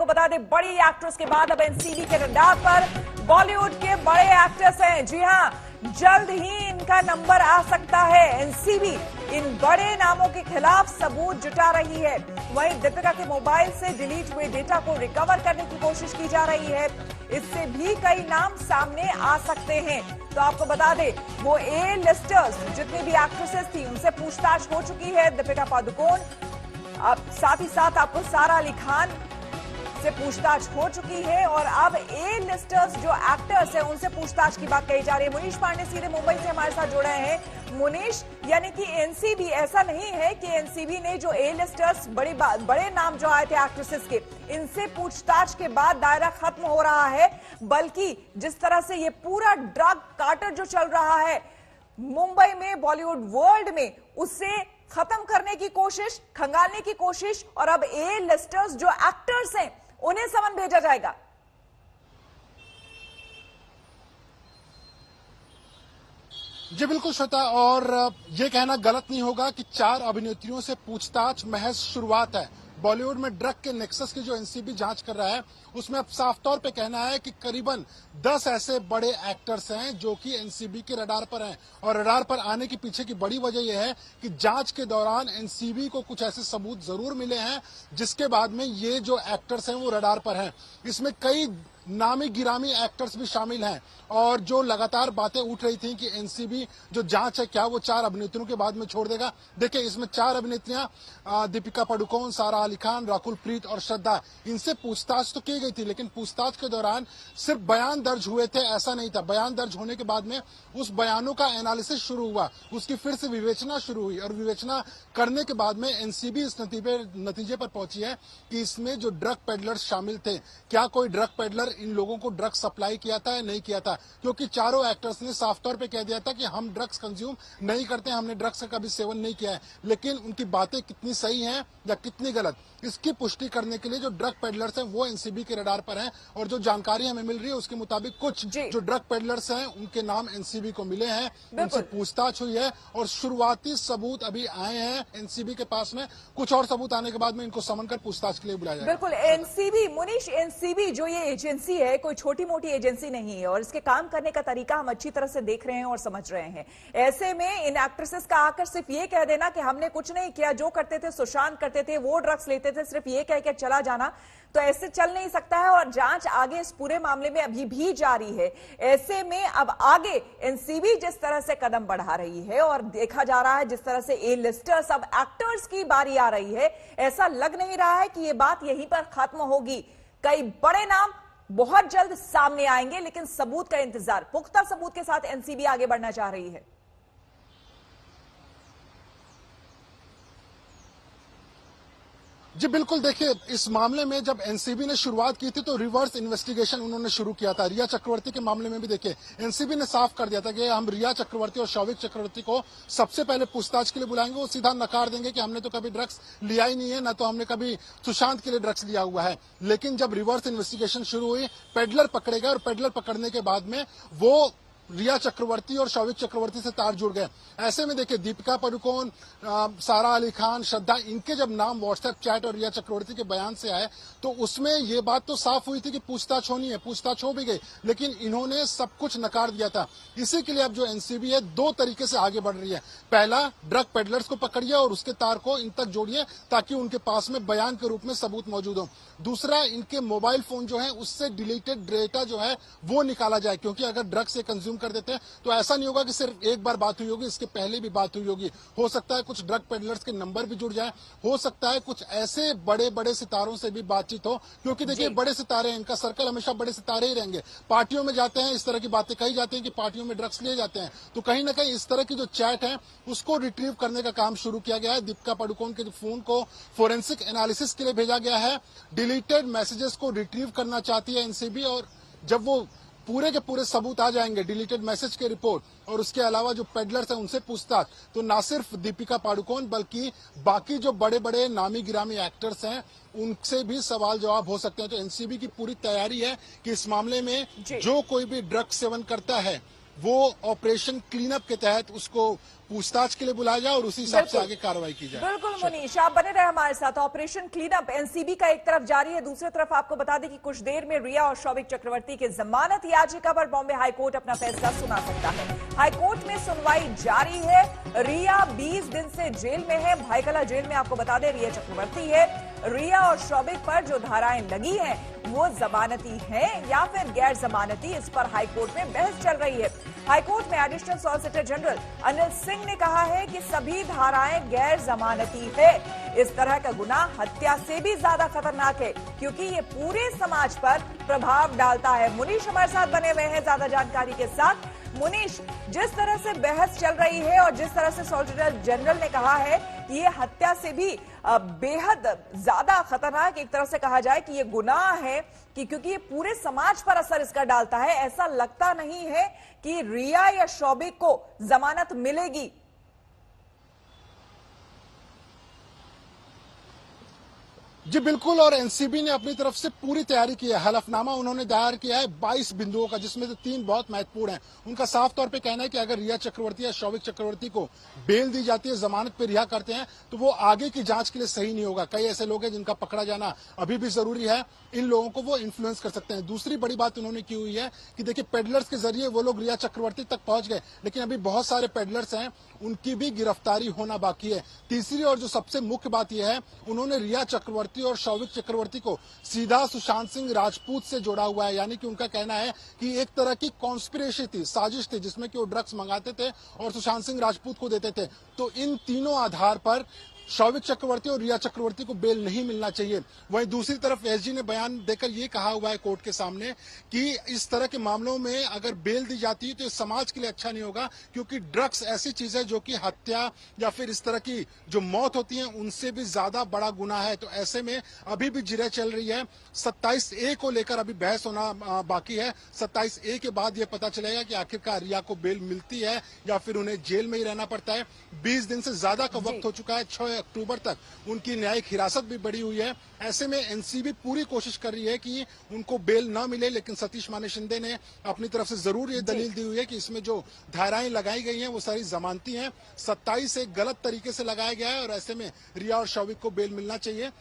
आपको बता दें, बड़ी एक्ट्रेस के बाद अब एनसीबी के रडार पर बॉलीवुड के बड़े एक्टर्स हैं। जी हां, जल्द ही इनका नंबर आ सकता है। एनसीबी इन बड़े नामों के खिलाफ सबूत जुटा रही है। वहीं दीपिका के मोबाइल से डिलीट हुए डेटा को रिकवर करने की कोशिश की जा रही है। इससे भी कई नाम सामने आ सकते हैं। तो आपको बता दें, वो ए लिस्टर्स जितनी भी एक्ट्रेसेस थी उनसे पूछताछ हो चुकी है। दीपिका पादुकोण, अब साथ ही साथ आपको सारा अली खान से पूछताछ हो चुकी है और अब ए लिस्टर्स जो एक्टर्स हैं उनसे पूछताछ की बात कही जा रही है। मुनीश पांडे सीधे मुंबई से हमारे साथ जुड़े हैं। मुनीश, यानी कि एनसीबी, ऐसा नहीं है कि एनसीबी ने जो ए लिस्टर्स बड़े नाम जो आए थे एक्ट्रेसेस के, इनसे पूछताछ के बाद दायरा खत्म हो रहा है, बल्कि जिस तरह से ये पूरा ड्रग कार्टेल जो चल रहा है मुंबई में, बॉलीवुड वर्ल्ड में, उससे खत्म करने की कोशिश, खंगालने की कोशिश, और अब ए लिस्टर्स जो एक्टर्स हैं उन्हें समन भेजा जाएगा। जी बिल्कुल श्वेता, और ये कहना गलत नहीं होगा कि 4 अभिनेत्रियों से पूछताछ महज शुरुआत है। बॉलीवुड में ड्रग के नेक्सस की जो एनसीबी जांच कर रहा है, उसमें अब साफ तौर पे कहना है कि करीबन 10 ऐसे बड़े एक्टर्स हैं जो कि एनसीबी के रडार पर हैं। और रडार पर आने के पीछे की बड़ी वजह यह है कि जांच के दौरान एनसीबी को कुछ ऐसे सबूत जरूर मिले हैं जिसके बाद में ये जो एक्टर्स हैं वो रडार पर हैं। इसमें कई नामी गिरामी एक्टर्स भी शामिल हैं और जो लगातार बातें उठ रही थी कि एनसीबी जो जांच है क्या वो 4 अभिनेत्रियों के बाद में छोड़ देगा। देखिए, इसमें 4 अभिनेत्रियां दीपिका पादुकोण, सारा अली खान, राकुल प्रीत और श्रद्धा, इनसे पूछताछ तो की गई थी, लेकिन पूछताछ के दौरान सिर्फ बयान दर्ज हुए थे ऐसा नहीं था। बयान दर्ज होने के बाद में उस बयानों का एनालिसिस शुरू हुआ, उसकी फिर से विवेचना शुरू हुई और विवेचना करने के बाद में एनसीबी इस नतीजे पर पहुंची है कि इसमें जो ड्रग पेडलर्स शामिल थे, क्या कोई ड्रग पेडलर इन लोगों को ड्रग्स सप्लाई किया था या नहीं किया था, क्योंकि चारों एक्टर्स ने साफ तौर पे कह दिया था कि हम ड्रग्स कंज्यूम नहीं करते, हमने ड्रग्स का कभी सेवन नहीं किया है। लेकिन उनकी बातें कितनी सही हैं या कितनी गलत, इसकी पुष्टि करने के लिए जो ड्रग पेडलर्स हैं वो एनसीबी के रडार पर हैं। और जो जानकारी हमें मिल रही है उसके मुताबिक कुछ जो ड्रग पेडलर्स हैं उनके नाम एनसीबी को मिले हैं, उनसे पूछताछ हुई है और शुरुआती सबूत अभी आए हैं एनसीबी के पास में। कुछ और सबूत आने के बाद में इनको समन कर पूछताछ के लिए बुलाया जाएगा। बिल्कुल, एनसीबी, मुनीश, एनसीबी जो ये एजेंसी है कोई छोटी मोटी एजेंसी नहीं है और इसके काम करने का तरीका हम अच्छी तरह से देख रहे हैं और समझ रहे हैं। ऐसे में इन एक्ट्रेसेस का आकर सिर्फ ये कह देना कि हमने कुछ नहीं किया, जो करते थे सुशांत करते थे, वो ड्रग्स लेते थे, सिर्फ ये कह के चला जाना, तो ऐसे चल नहीं सकता है। और जांच आगे इस पूरे मामले में अभी भी जारी है। ऐसे में अब आगे एनसीबी जिस तरह से कदम बढ़ा रही है और देखा जा रहा है जिस तरह से ए लिस्टर्स, अब एक्टर्स की बारी आ रही है, ऐसा लग नहीं रहा है कि ये बात यहीं पर खत्म होगी। कई बड़े नाम बहुत जल्द सामने आएंगे, लेकिन सबूत का इंतजार, पुख्ता सबूत के साथ एनसीबी आगे बढ़ना चाह रही है। जी बिल्कुल, देखिए, इस मामले में जब एनसीबी ने शुरुआत की थी तो रिवर्स इन्वेस्टिगेशन उन्होंने शुरू किया था। रिया चक्रवर्ती के मामले में भी देखिए एनसीबी ने साफ कर दिया था कि हम रिया चक्रवर्ती और शौविक चक्रवर्ती को सबसे पहले पूछताछ के लिए बुलाएंगे। वो सीधा नकार देंगे कि हमने तो कभी ड्रग्स लिया ही नहीं है, ना तो हमने कभी सुशांत के लिए ड्रग्स लिया हुआ है। लेकिन जब रिवर्स इन्वेस्टिगेशन शुरू हुई, पेडलर पकड़े गए और पेडलर पकड़ने के बाद में वो रिया चक्रवर्ती और शौविक चक्रवर्ती से तार जुड़ गए। ऐसे में देखिए, दीपिका पादुकोण, सारा अली खान, श्रद्धा, इनके जब नाम व्हाट्सएप चैट और रिया चक्रवर्ती के बयान से आए तो उसमें ये बात तो साफ हुई थी कि पूछताछ होनी है, पूछताछ हो भी गई, लेकिन इन्होंने सब कुछ नकार दिया था। इसी के लिए अब जो एनसीबी है 2 तरीके से आगे बढ़ रही है। पहला, ड्रग पेडलर्स को पकड़िए और उसके तार को इन तक जोड़िए ताकि उनके पास में बयान के रूप में सबूत मौजूद हो। दूसरा, इनके मोबाइल फोन जो है उससे डिलीटेड डेटा जो है वो निकाला जाए, क्योंकि अगर ड्रग से कंज्यूम कर देते हैं तो ऐसा नहीं होगा कि सिर्फ एक बार बात हुई होगी, इसके पहले भी बात हुई होगी। हो सकता है कुछ ड्रग पेडलर्स के नंबर भी जुड़ जाए, हो सकता है कुछ ऐसे बड़े बड़े सितारों से भी बातचीत हो, क्योंकि देखिए बड़े सितारे, इनका सर्कल हमेशा बड़े सितारे ही रहेंगे। पार्टियों में जाते हैं, इस तरह की बातें कही जाती हैं कि पार्टियों में ड्रग्स लिए जाते हैं, तो कहीं ना कहीं इस तरह की जो चैट है उसको रिट्रीव करने का काम शुरू किया गया है। दीपिका पादुकोण के फोन को फोरेंसिक एनालिसिस के लिए भेजा गया है। डिलीटेड मैसेजेस को रिट्रीव करना चाहती है एनसीबी, और जब वो पूरे के पूरे सबूत आ जाएंगे, डिलीटेड मैसेज के रिपोर्ट और उसके अलावा जो पेडलर्स हैं उनसे पूछताछ, तो ना सिर्फ दीपिका पादुकोण बल्कि बाकी जो बड़े बड़े नामी गिरामी एक्टर्स हैं उनसे भी सवाल जवाब हो सकते हैं। तो एनसीबी की पूरी तैयारी है कि इस मामले में जो कोई भी ड्रग सेवन करता है वो ऑपरेशन क्लीनअप के तहत उसको पूछताछ के लिए बुलाया जाए और उसी हिसाब से बिल्कुल। आगे कार्रवाई की जाए। बिल्कुल मुनीश, आप बने रहे हमारे साथ। ऑपरेशन क्लीनअप एनसीबी का एक तरफ जारी है, दूसरी तरफ आपको बता दें कि कुछ देर में रिया और शौविक चक्रवर्ती की जमानत याचिका पर बॉम्बे हाईकोर्ट अपना फैसला सुना सकता है। हाईकोर्ट में सुनवाई जारी है। रिया 20 दिन से जेल में है, भाईकला जेल में। आपको बता दें रिया चक्रवर्ती है। रिया और शौविक पर जो धाराएं लगी हैं वो जमानती हैं या फिर गैर जमानती, इस पर हाईकोर्ट में बहस चल रही है। हाईकोर्ट में additional solicitor general Anil Singh ने कहा है कि सभी धाराएं गैर जमानती है। इस तरह का गुनाह हत्या से भी ज्यादा खतरनाक है क्योंकि ये पूरे समाज पर प्रभाव डालता है। मुनीश हमारे साथ बने हुए हैं ज्यादा जानकारी के साथ। मुनीश, जिस तरह से बहस चल रही है और जिस तरह से सॉलिसिटर जनरल ने कहा है कि ये हत्या से भी बेहद ज्यादा खतरनाक एक तरह से कहा जाए कि ये गुनाह है कि क्योंकि ये पूरे समाज पर असर इसका डालता है, ऐसा लगता नहीं है कि रिया या शौविक को जमानत मिलेगी। जी बिल्कुल, और एनसीबी ने अपनी तरफ से पूरी तैयारी की है। हलफनामा उन्होंने दायर किया है 22 बिंदुओं का, जिसमें से 3 बहुत महत्वपूर्ण हैं। उनका साफ तौर पे कहना है कि अगर रिया चक्रवर्ती या शौविक चक्रवर्ती को बेल दी जाती है, जमानत पे रिहा करते हैं, तो वो आगे की जांच के लिए सही नहीं होगा। कई ऐसे लोग हैं जिनका पकड़ा जाना अभी भी जरूरी है, इन लोगों को वो इन्फ्लुएंस कर सकते हैं। दूसरी बड़ी बात उन्होंने की हुई है कि देखिए, पेडलर्स के जरिए वो लोग रिया चक्रवर्ती तक पहुंच गए, लेकिन अभी बहुत सारे पेडलर्स हैं, उनकी भी गिरफ्तारी होना बाकी है। तीसरी और जो सबसे मुख्य बात यह है, उन्होंने रिया चक्रवर्ती और शौविक चक्रवर्ती को सीधा सुशांत सिंह राजपूत से जोड़ा हुआ है। यानी कि उनका कहना है कि एक तरह की कॉन्स्पिरेसी थी, साजिश थी, जिसमें कि वो ड्रग्स मंगाते थे और सुशांत सिंह राजपूत को देते थे। तो इन तीनों आधार पर शौविक चक्रवर्ती और रिया चक्रवर्ती को बेल नहीं मिलना चाहिए। वहीं दूसरी तरफ एसजी ने बयान देकर यह कहा हुआ है कोर्ट के सामने कि इस तरह के मामलों में अगर बेल दी जाती है तो समाज के लिए अच्छा नहीं होगा, क्योंकि ड्रग्स ऐसी चीज है जो कि हत्या या फिर इस तरह की जो मौत होती है उनसे भी ज्यादा बड़ा गुनाह है। तो ऐसे में अभी भी जिरह चल रही है। 27A को लेकर अभी बहस होना बाकी है। 27A के बाद यह पता चलेगा कि आखिरकार रिया को बेल मिलती है या फिर उन्हें जेल में ही रहना पड़ता है। 20 दिन से ज्यादा का वक्त हो चुका है। 6 अक्टूबर तक उनकी न्यायिक हिरासत भी बढ़ी हुई है। ऐसे में एनसीबी पूरी कोशिश कर रही है कि उनको बेल न मिले, लेकिन सतीश माने शिंदे ने अपनी तरफ से जरूर ये दलील दी हुई है कि इसमें जो धाराएं लगाई गई हैं वो सारी जमानती हैं। 27 एक गलत तरीके से लगाया गया है और ऐसे में रिया और शौविक को बेल मिलना चाहिए।